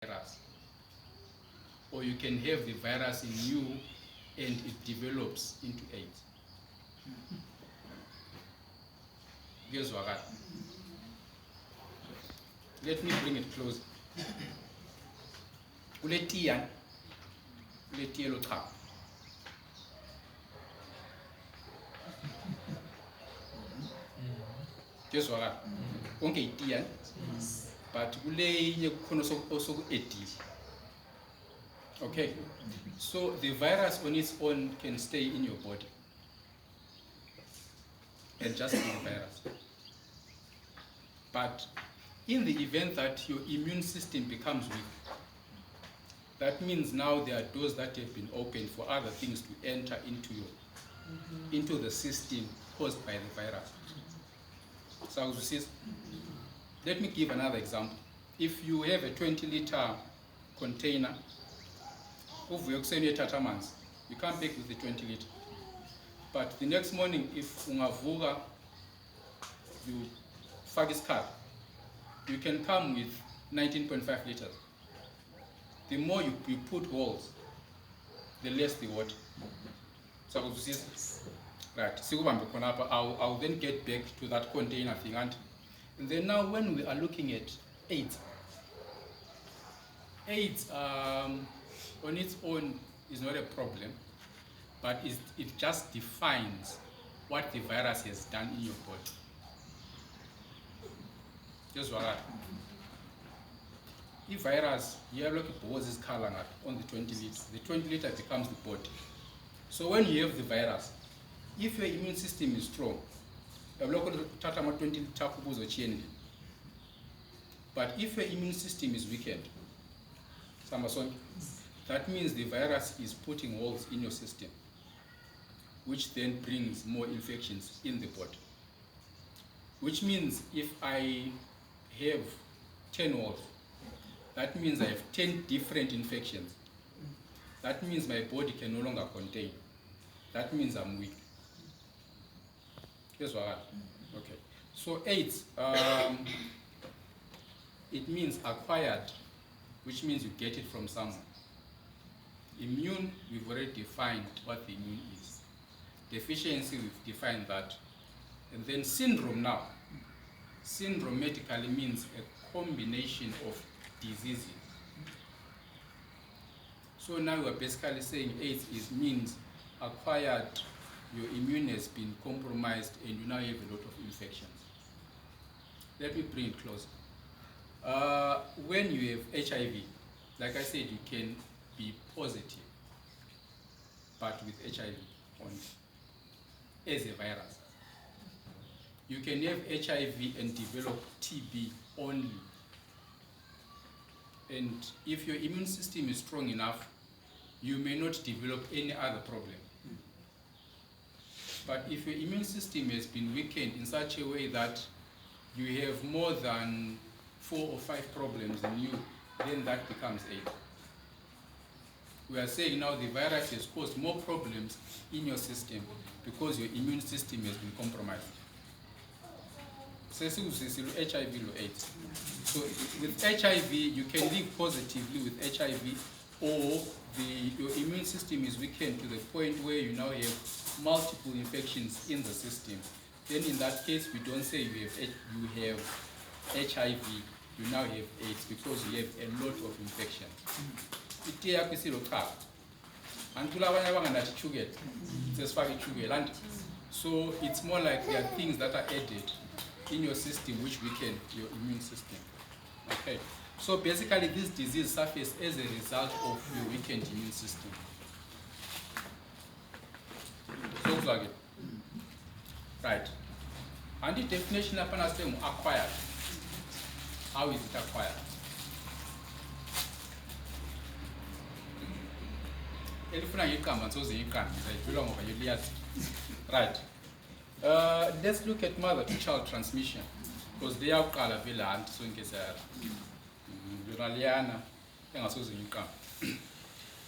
virus, or you can have the virus in you and it develops into AIDS. Let me bring it closer. Uletiya lo cha. Onke itiya, but kule kukhona osoku-edile. Okay, so the virus on its own can stay in your body and just be the virus. But in the event that your immune system becomes weak, that means now there are doors that have been opened for other things to enter into the system caused by the virus. So let me give another example. If you have a 20-liter container, you come back with the 20 liter. But the next morning, if ungavuka, you fagis car, you can come with 19.5 liters. The more you put holes, the less the water. So right. I'll then get back to that container thing. And then now when we are looking at AIDS on its own is not a problem, but it just defines what the virus has done in your body. Just what if virus, you have like a color on the 20 liters, the 20 liter becomes the body. So when you have the virus, if your immune system is strong, but if your immune system is weakened, that means the virus is putting holes in your system, which then brings more infections in the body. Which means if I have 10 holes, that means I have 10 different infections. That means my body can no longer contain. That means I'm weak. Yes, okay. So AIDS, it means acquired, which means you get it from someone. Immune, we've already defined what the immune is. Deficiency, we've defined that. And then syndrome now. Syndrome medically means a combination of diseases. So now we're basically saying AIDS means acquired, your immune has been compromised and you now have a lot of infections. Let me bring it closer. When you have HIV, like I said, you can be positive, but with HIV only, as a virus. You can have HIV and develop TB only. And if your immune system is strong enough, you may not develop any other problem. But if your immune system has been weakened in such a way that you have more than 4 or 5 problems in you, then that becomes AIDS. We are saying now the virus has caused more problems in your system because your immune system has been compromised. So HIV or AIDS. So with HIV, you can live positively with HIV, or your immune system is weakened to the point where you now have multiple infections in the system. Then in that case, we don't say you have HIV, you now have AIDS because you have a lot of infection. So it's more like there are things that are added in your system which weaken your immune system. Okay. So basically this disease surfaces as a result of your weakened immune system. So like it. Right. And the definition of acquired. How is it acquired? Right. Let's look at mother-to-child transmission, because they are so in case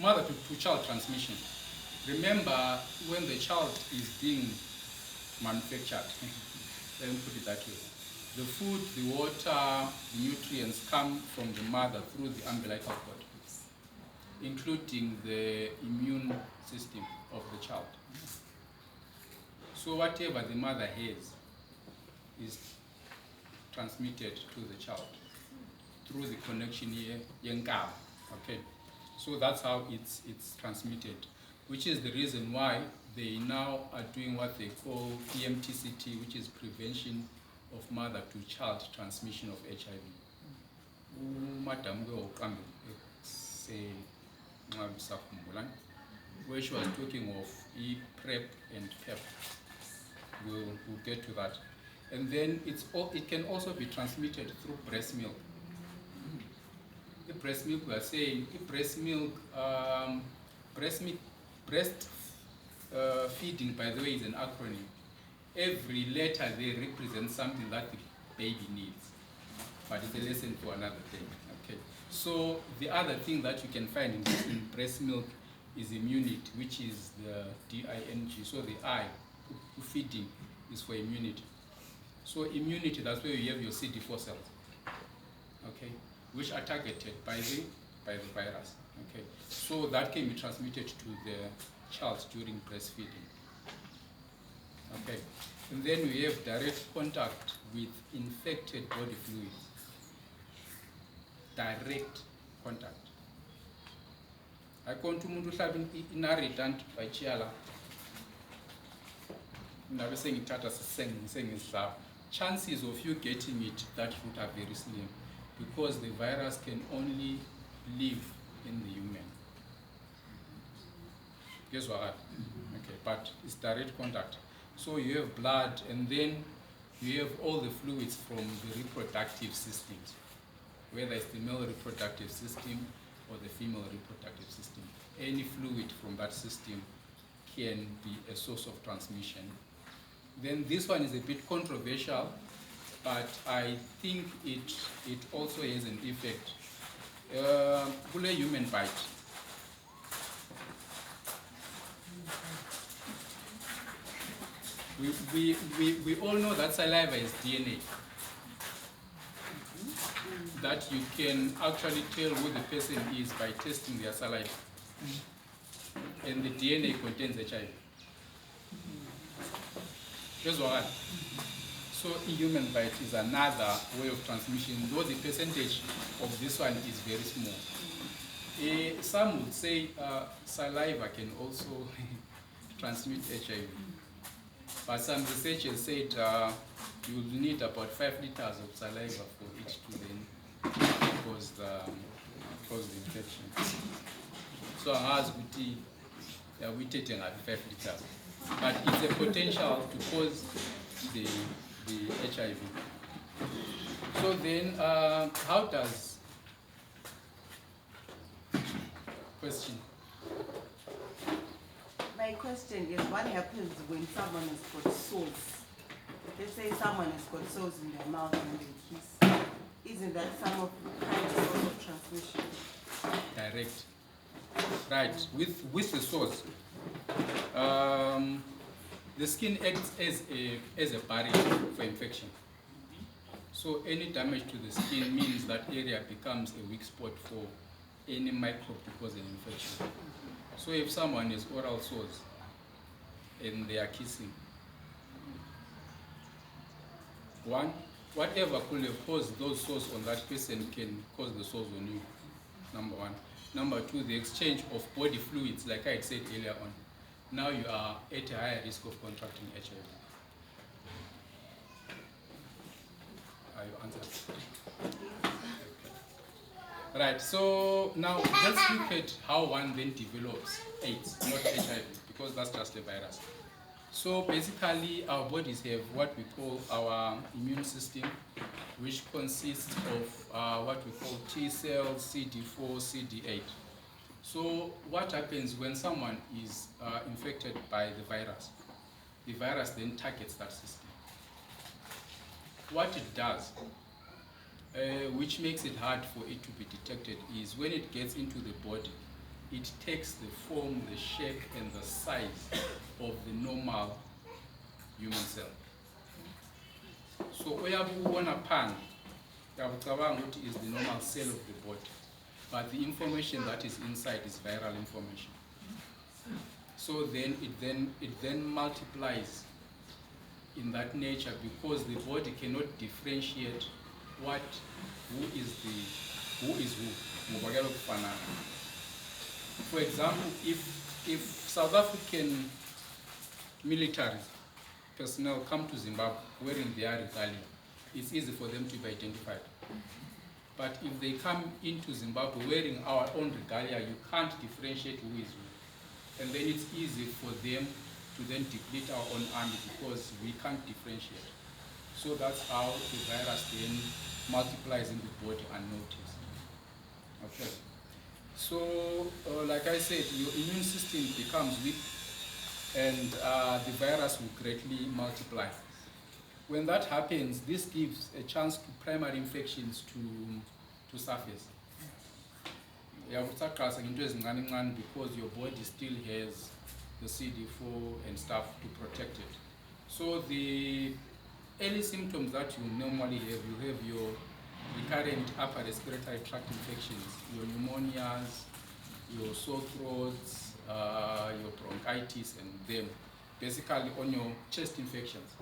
mother-to-child transmission. Remember, when the child is being manufactured, let me put it that way. The food, the water, the nutrients come from the mother through the umbilical cord, including the immune system of the child. So whatever the mother has is transmitted to the child through the connection here, Yankab. Okay, so that's how it's transmitted, which is the reason why they now are doing what they call PMTCT, which is prevention of mother to child transmission of HIV. Where she was talking of PrEP and PEP. We'll get to that. And then it can also be transmitted through breast milk. The breast milk, we are saying, breast feeding, by the way, is an acronym. Every letter there represents something that the baby needs. But it's a lesson for another day. Okay. So the other thing that you can find in breast milk is immunity, which is the DING. So the I, feeding, is for immunity. So immunity, that's where you have your CD4 cells, okay, which are targeted by the virus. Okay. So that can be transmitted to the child during breastfeeding. Okay. And then we have direct contact with infected body fluids. Direct contact. I come to Mundu Sabin inheritant by Chiala. Never saying it as saying chances of you getting it that route are very slim because the virus can only live in the human. Guess what? Okay, but it's direct contact. So you have blood and then you have all the fluids from the reproductive systems, whether it's the male reproductive system or the female reproductive system. Any fluid from that system can be a source of transmission. Then this one is a bit controversial, but I think it also has an effect. Human bite. We all know that saliva is DNA. That you can actually tell who the person is by testing their saliva. And the DNA contains HIV. That's one. So human bite is another way of transmission, though the percentage of this one is very small. Some would say saliva can also transmit HIV. But some researchers said you will need about 5 liters of saliva for it to then cause the infection. So as we take 5 liters. But it's a potential to cause the HIV. So then, how does question? My question is, what happens when someone has got sores? Let's say someone has got sores in their mouth and they kiss. Isn't that some of the kind of source of transmission? Direct. Right. With the sores. The skin acts as a barrier for infection. So any damage to the skin means that area becomes a weak spot for any microbe to cause an infection. So if someone has oral sores and they are kissing, whatever could have caused those sores on that person can cause the sores on you, number one. Number two, the exchange of body fluids, like I had said earlier on. Now you are at a higher risk of contracting HIV. Are you answered? Okay. Right, so now let's look at how one then develops AIDS, not HIV, because that's just a virus. So basically our bodies have what we call our immune system, which consists of what we call T cells, CD4, CD8. So what happens when someone is infected by the virus then targets that system. What it does, which makes it hard for it to be detected, is when it gets into the body, it takes the form, the shape, and the size of the normal human cell. So uyabona pan, uyabucabanga ukuthi is the normal cell of the body, but the information that is inside is viral information. So then it then multiplies in that nature, because the body cannot differentiate who is who. For example, if South African military personnel come to Zimbabwe wearing their regalia, it's easy for them to be identified. But if they come into Zimbabwe wearing our own regalia, you can't differentiate who is who. And then it's easy for them to then deplete our own army, because we can't differentiate. So that's how the virus then multiplies in the body unnoticed. Okay. So, like I said, your immune system becomes weak, and the virus will greatly multiply. When that happens, this gives a chance to primary infections to surface. Because your body still has the CD4 and stuff to protect it. So the early symptoms that you normally have, you have your recurrent upper respiratory tract infections, your pneumonias, your sore throats, your bronchitis, and then basically on your chest infections.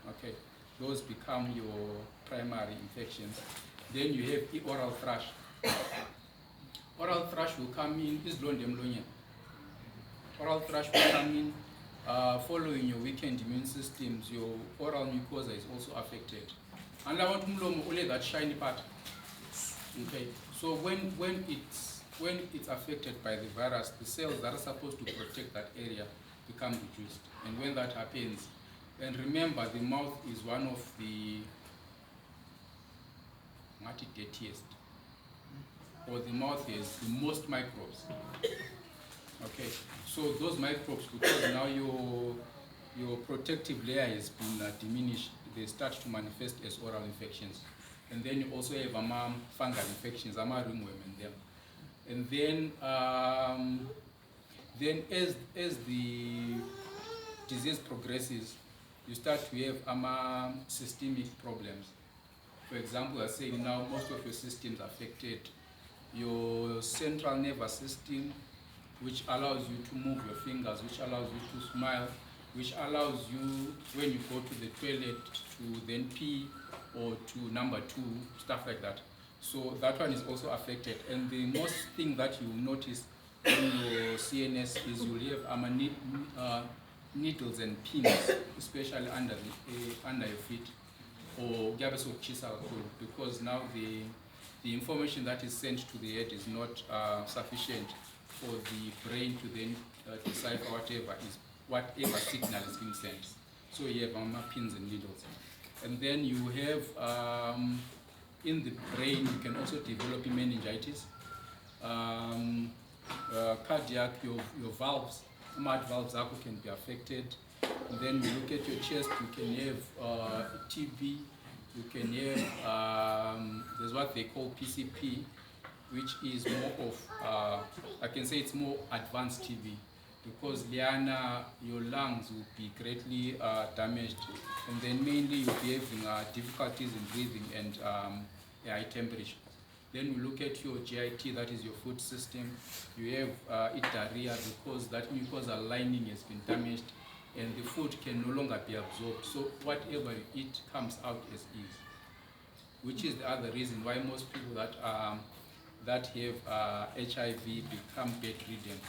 Okay, those become your primary infections. Then you have oral thrush. Oral thrush will come in, oral thrush will come in following your weakened immune systems. Your oral mucosa is also affected. And I want to only that shiny part. Okay, so when it's affected by the virus, the cells that are supposed to protect that area become reduced. And when that happens, and remember, the mouth is one of the dirtiest, or the mouth has the most microbes. Okay, so those microbes, because now your protective layer has been diminished, they start to manifest as oral infections. And then you also have fungal infections, ringworm in them. And then as the disease progresses, you start to have systemic problems. For example, I say now most of your systems affected. Your central nervous system, which allows you to move your fingers, which allows you to smile, which allows you, when you go to the toilet, to then pee or to number 2, stuff like that. So that one is also affected. And the most thing that you will notice in your CNS is you'll have needles and pins, especially under your feet, or because now the information that is sent to the head is not sufficient for the brain to then decipher whatever signal is being sent. So you have pins and needles. And then you have, in the brain, you can also develop meningitis. Cardiac, your valves, heart valves can be affected. And then you look at your chest, you can have TB, you can have, there's what they call PCP, which is more of, I can say it's more advanced TB, because Liana, your lungs will be greatly damaged, and then mainly you'll be having difficulties in breathing and high temperature. Then we look at your GIT, that is your food system. You have diarrhea, because that mucosal lining has been damaged, and the food can no longer be absorbed. So whatever you eat comes out as is, which is the other reason why most people that have HIV become bedridden,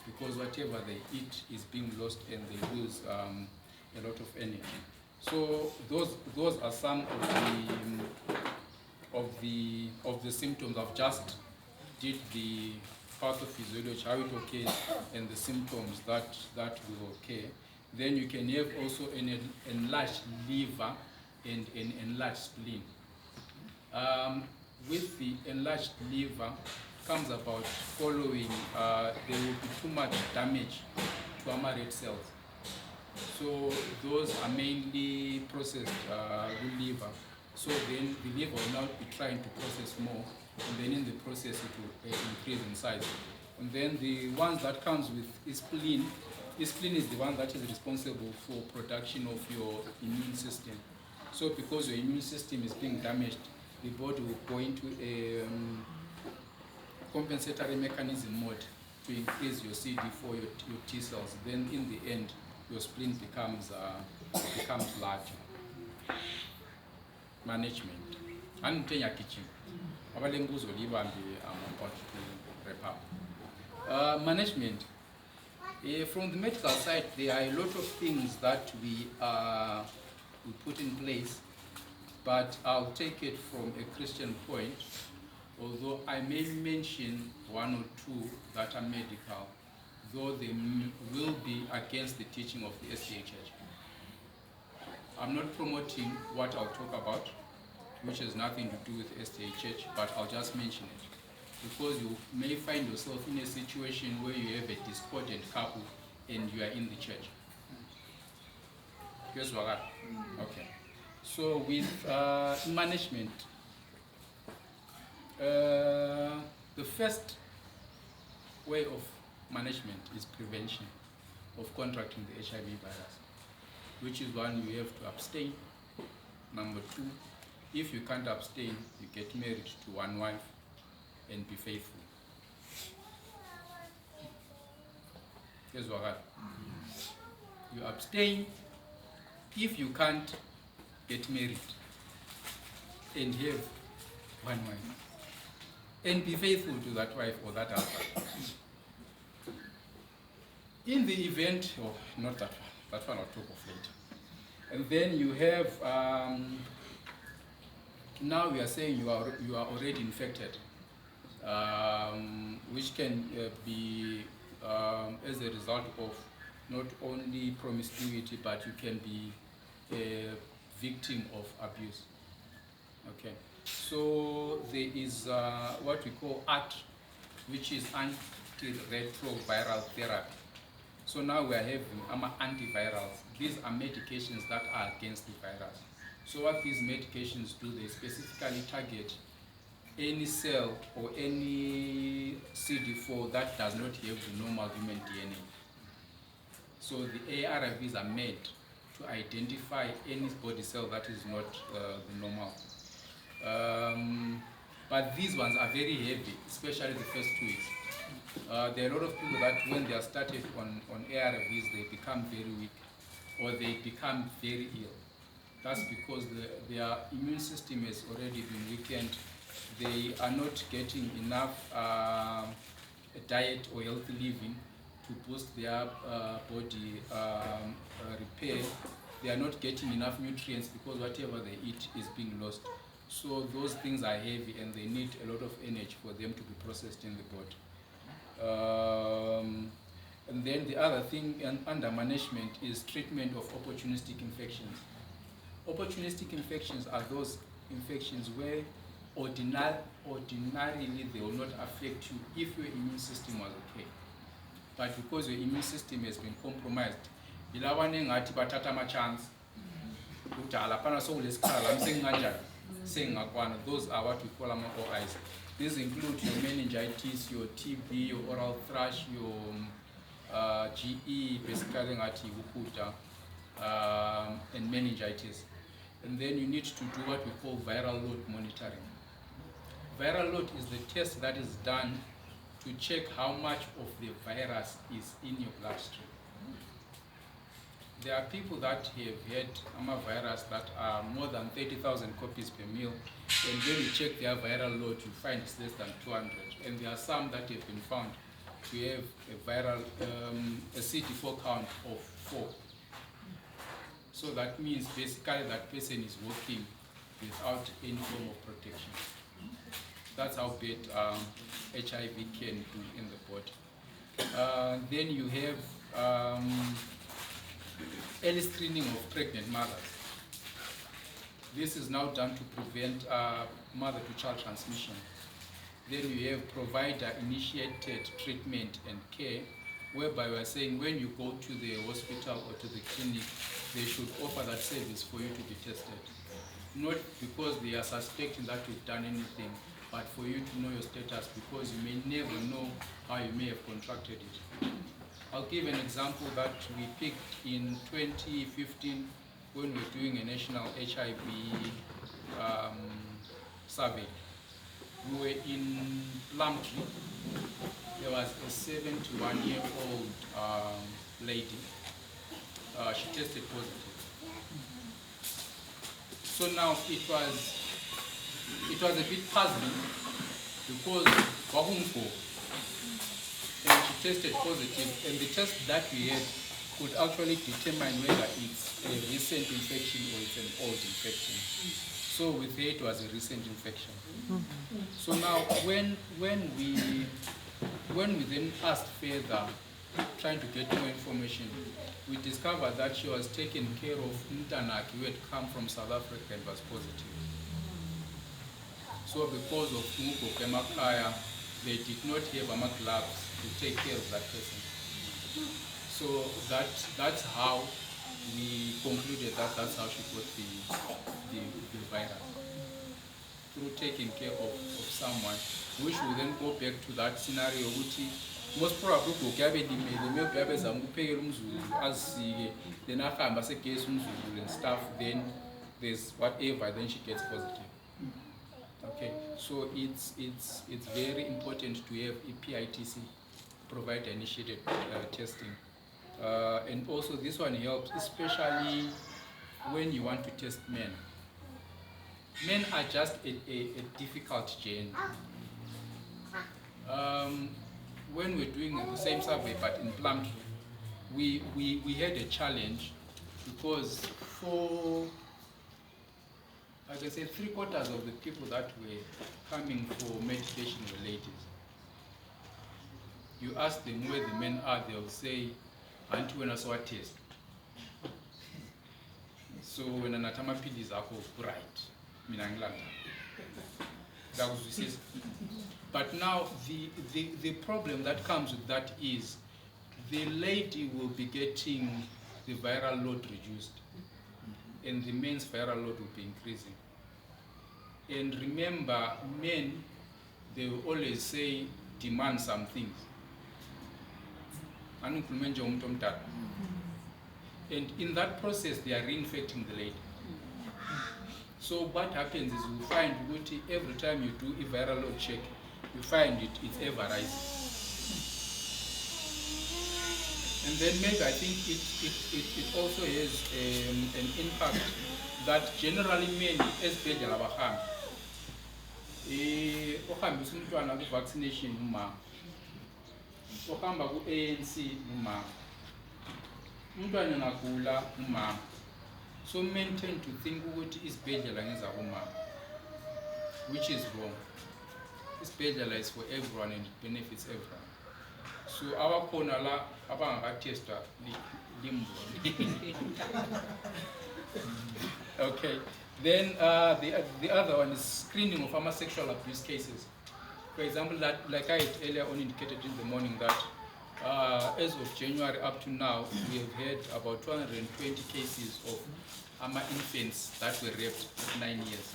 because whatever they eat is being lost and they lose a lot of energy. So those are some of the symptoms. I've just did the pathophysiology, how it occurs, and the symptoms that will occur. Then you can have also an enlarged liver and an enlarged spleen. With the enlarged liver comes about following, there will be too much damage to our red cells. So those are mainly processed with liver. So then the liver will now be trying to process more, and then in the process it will increase in size. And then the ones that comes with spleen, the spleen is the one that is responsible for production of your immune system. So because your immune system is being damaged, the body will go into a compensatory mechanism mode to increase your CD4, your T cells. Then in the end, your spleen becomes larger. Management. I'm kitchen. I'm about to wrap up. Management. From the medical side, there are a lot of things that we put in place, but I'll take it from a Christian point, although I may mention one or two that are medical, though they will be against the teaching of the SDA Church. I'm not promoting what I'll talk about, which has nothing to do with SDA Church, but I'll just mention it. Because you may find yourself in a situation where you have a discordant couple and you are in the church. Yes, okay. So with management, the first way of management is prevention of contracting the HIV virus, which is one, you have to abstain. Number two, if you can't abstain, you get married to one wife and be faithful. Yes, you abstain if you can't get married and have one wife and be faithful to that wife or that husband. In the event, or not that one I'll talk of later. And then you have, now we are saying you are already infected, which can be as a result of not only promiscuity, but you can be a victim of abuse. Okay, so there is what we call ART, which is antiretroviral therapy. So now we are having antivirals. These are medications that are against the virus. So what these medications do, they specifically target any cell or any CD4 that does not have the normal human DNA. So the ARVs are made to identify any body cell that is not the normal. But these ones are very heavy, especially the first 2 weeks. There are a lot of people that when they are started on ARVs, they become very weak or they become very ill. That's because their immune system has already been weakened. They are not getting enough diet or healthy living to boost their body repair. They are not getting enough nutrients because whatever they eat is being lost. So those things are heavy and they need a lot of energy for them to be processed in the body. And then the other thing under management is treatment of opportunistic infections. Opportunistic infections are those infections where ordinarily they will not affect you if your immune system was okay. But because your immune system has been compromised, those are what we call OIs. These include your meningitis, your TB, your oral thrush, your GE, basically and meningitis. And then you need to do what we call viral load monitoring. Viral load is the test that is done to check how much of the virus is in your bloodstream. There are people that have had virus that are more than 30,000 copies per mil, and when you check their viral load, you find it's less than 200. And there are some that have been found to have a viral, a CD4 count of 4. So that means basically that person is working without any form of protection. That's how bad HIV can do in the body. Then you have early screening of pregnant mothers. This is now done to prevent mother-to-child transmission. Then you have provider-initiated treatment and care, whereby we are saying when you go to the hospital or to the clinic, they should offer that service for you to be tested. Not because they are suspecting that you've done anything, but for you to know your status, because you may never know how you may have contracted it. I'll give an example that we picked in 2015 when we're doing a national HIV survey. We were in Plumtree. There was a 71-year-old lady. She tested positive. So now it was a bit puzzling because Wahumko, and she tested positive, and the test that we had could actually determine whether it's a recent infection or it's an old infection. So with her, it was a recent infection. So now when we then asked further, trying to get more information, we discovered that she was taken care of Mtanaki, who had come from South Africa and was positive. So because of Tumuko Kemakaya, they did not have gloves to take care of that person. So that's how we concluded that that's how she got the virus. Through taking care of someone, which will then go back to that scenario, which most probably then and stuff, then there's whatever, then she gets positive. Okay, so it's very important to have EPITC provide initiated testing, and also this one helps, especially when you want to test men. Men are just a difficult journey. When we're doing the same survey but in Plumtree, we had a challenge because for, like I said, 3/4 of the people that were coming for medication were ladies. You ask them where the men are, they'll say, "Auntie, when I saw a test." So when an atamapil is bright, but now the problem that comes with that is the lady will be getting the viral load reduced, and the men's viral load will be increasing. And remember, men, they will always say, demand some things. And in that process, they are reinfecting the lady. So what happens is you find every time you do a viral load check, you find it's ever rising. And then maybe I think it also has an impact that generally men esibhedlela abahambi ohambisa umntwana ku-vaccination umama, ohamba ku-ANC umama, umntwana ngagula umama. So men tend to think ukuthi isibhedlela ngezabomama, which is wrong. Isibhedlela is for everyone and it benefits everyone. So abakhona la abangakatesta limboni. Okay. Then the other one is screening of homosexual abuse cases. For example, that, like I had earlier on indicated in the morning, that as of January up to now, we have had about 220 cases of infants that were raped at 9 years.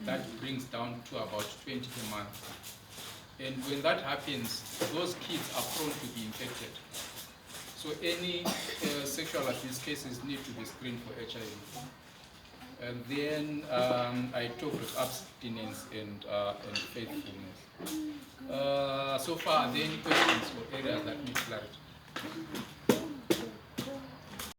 That brings down to about 20 per month. And when that happens, those kids are prone to be infected. So any sexual abuse cases need to be screened for HIV. And then I talked with abstinence and faithfulness. So far, are there any questions or areas that need clarity?